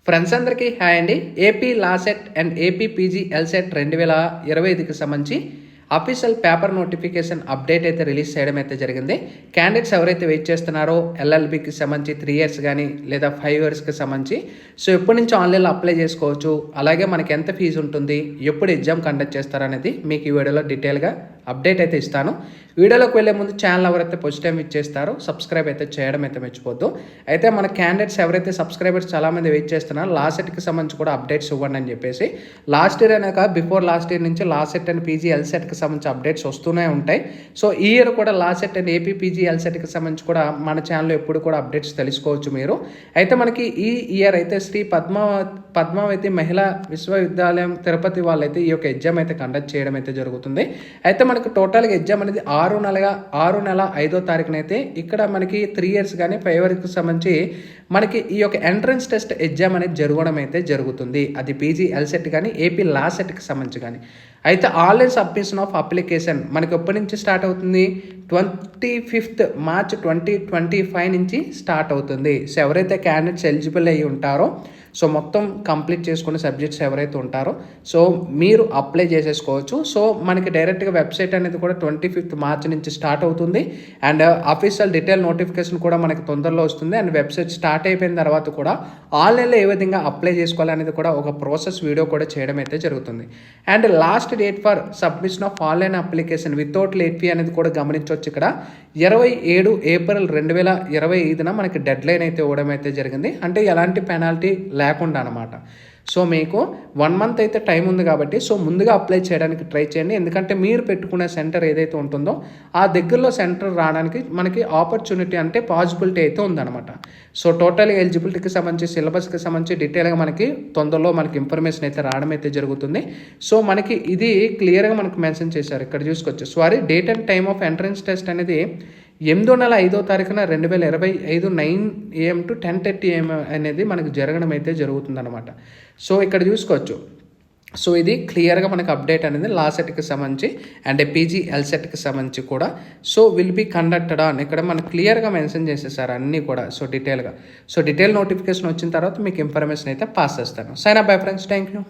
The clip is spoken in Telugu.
ఫ్రెండ్స్ అందరికీ హాయ్ అండి. AP LAWCET and AP PG LCET 2025కి సంబంధించి అఫీషియల్ పేపర్ నోటిఫికేషన్ అప్డేట్ అయితే రిలీజ్ చేయడం అయితే జరిగింది. క్యాండిడేట్స్ ఎవరైతే వెయిట్ చేస్తున్నారో ఎల్ఎల్బికి సంబంధించి 3 years కానీ లేదా 5 yearsకి సంబంధించి సో ఎప్పటి నుంచి ఆన్లైన్లో అప్లై చేసుకోవచ్చు, అలాగే మనకి ఎంత ఫీజు ఉంటుంది, ఎప్పుడు ఎగ్జామ్ కండక్ట్ చేస్తారనేది మీకు ఈ వీడియోలో డీటెయిల్గా అప్డేట్ అయితే ఇస్తాను. వీడియోలోకి వెళ్ళే ముందు ఛానల్ ఎవరైతే ఫస్ట్ టైం ఇచ్చేస్తారో సబ్స్క్రైబ్ అయితే చేయడం అయితే మర్చిపోద్దు. అయితే మన క్యాండిడేట్స్ ఎవరైతే సబ్స్క్రైబర్స్ చాలామంది వెయిట్ చేస్తున్నారో లాస్ట్ సెట్కి సంబంధించి కూడా అప్డేట్స్ ఇవ్వండి అని చెప్పేసి లాస్ట్ ఇయర్ అనక బిఫోర్ లాస్ట్ ఇయర్ నుంచి లాస్ట్ సెట్ అండ్ పీజీ ఎల్సెట్కి సంబంధించి అప్డేట్స్ వస్తూనే ఉంటాయి. సో ఈ ఇయర్ కూడా LAWCET and AP PG ఎల్సెట్కి సంబంధించి కూడా మన ఛానల్లో ఎప్పుడు కూడా అప్డేట్స్ తెలుసుకోవచ్చు మీరు. అయితే మనకి ఈ ఇయర్ అయితే శ్రీ పద్మావతి మహిళా విశ్వవిద్యాలయం తిరుపతి వాళ్ళైతే ఈ యొక్క ఎగ్జామ్ అయితే కండక్ట్ చేయడం అయితే జరుగుతుంది. అయితే మనకు టోటల్గా ఎగ్జామ్ అనేది 6 నెల 5వ తారీఖునైతే ఇక్కడ మనకి 3 years కానీ 5 yearsకి సంబంధించి మనకి ఈ యొక్క ఎంట్రన్స్ టెస్ట్ ఎగ్జామ్ అనేది జరగడం అయితే జరుగుతుంది. అది పీజీ ఎల్సెట్ కానీ ఏపీ లా సెట్కి సంబంధించి కానీ. అయితే ఆన్లైన్ సబ్మిషన్ ఆఫ్ అప్లికేషన్ మనకి ఎప్పటి నుంచి స్టార్ట్ అవుతుంది? 25th March 2025 నుంచి స్టార్ట్ అవుతుంది. సో ఎవరైతే క్యాండిడేట్స్ ఎలిజిబుల్ అయ్యి ఉంటారో సో మొత్తం కంప్లీట్ చేసుకునే సబ్జెక్ట్స్ ఎవరైతే ఉంటారో సో మీరు అప్లై చేసేసుకోవచ్చు. సో మనకి డైరెక్ట్గా వెబ్సైట్ అనేది కూడా 25th March నుంచి స్టార్ట్ అవుతుంది. అండ్ అఫీషియల్ డీటెయిల్ నోటిఫికేషన్ కూడా మనకి తొందరలో వస్తుంది. అండ్ వెబ్సైట్ స్టార్ట్ అయిపోయిన తర్వాత కూడా ఆన్లైన్లో ఏ విధంగా అప్లై చేసుకోవాలనేది కూడా ఒక ప్రాసెస్ వీడియో కూడా చేయడం అయితే జరుగుతుంది. And last date for submission of online application without late fee అనేది కూడా గమనించవచ్చు. ఇక్కడ 27 April 2025 మనకి డెడ్ లైన్ అయితే ఇవ్వడం అయితే జరిగింది. అంటే ఎలాంటి పెనాల్టీ లేకుండా అనమాట. సో మీకు 1 month అయితే టైం ఉంది కాబట్టి సో ముందుగా అప్లై చేయడానికి ట్రై చేయండి. ఎందుకంటే మీరు పెట్టుకునే సెంటర్ ఏదైతే ఉంటుందో ఆ దగ్గరలో సెంటర్ రావడానికి మనకి ఆపర్చునిటీ అంటే పాసిబిలిటీ అయితే ఉందన్నమాట. సో టోటల్ ఎలిజిబిలిటీకి సంబంధించి సిలబస్కి సంబంధించి డీటెయిల్గా మనకి తొందరలో మనకి ఇన్ఫర్మేషన్ అయితే రావడం అయితే జరుగుతుంది. సో మనకి ఇది క్లియర్గా మనకు మెన్షన్ చేశారు. ఇక్కడ చూసుకోవచ్చు. Date and time of entrance test అనేది 8వ నెల 5వ తారీఖున 2025 9 AM to 10:30 AM అనేది మనకు జరగడం అయితే జరుగుతుందన్నమాట. సో ఇక్కడ చూసుకోవచ్చు. సో ఇది క్లియర్గా మనకు అప్డేట్ అనేది లా సెట్కి సంబంధించి అండ్ పీజీ ఎల్సెట్కి సంబంధించి కూడా సో విల్ బీ కండక్టెడ్ అని ఇక్కడ మనకు క్లియర్గా మెన్షన్ చేసేసారు అన్నీ కూడా. సో డీటెయిల్గా సో డీటెయిల్ నోటిఫికేషన్ వచ్చిన తర్వాత మీకు ఇన్ఫర్మేషన్ అయితే పాస్ చేస్తాను. Sign up bye friends. Thank you.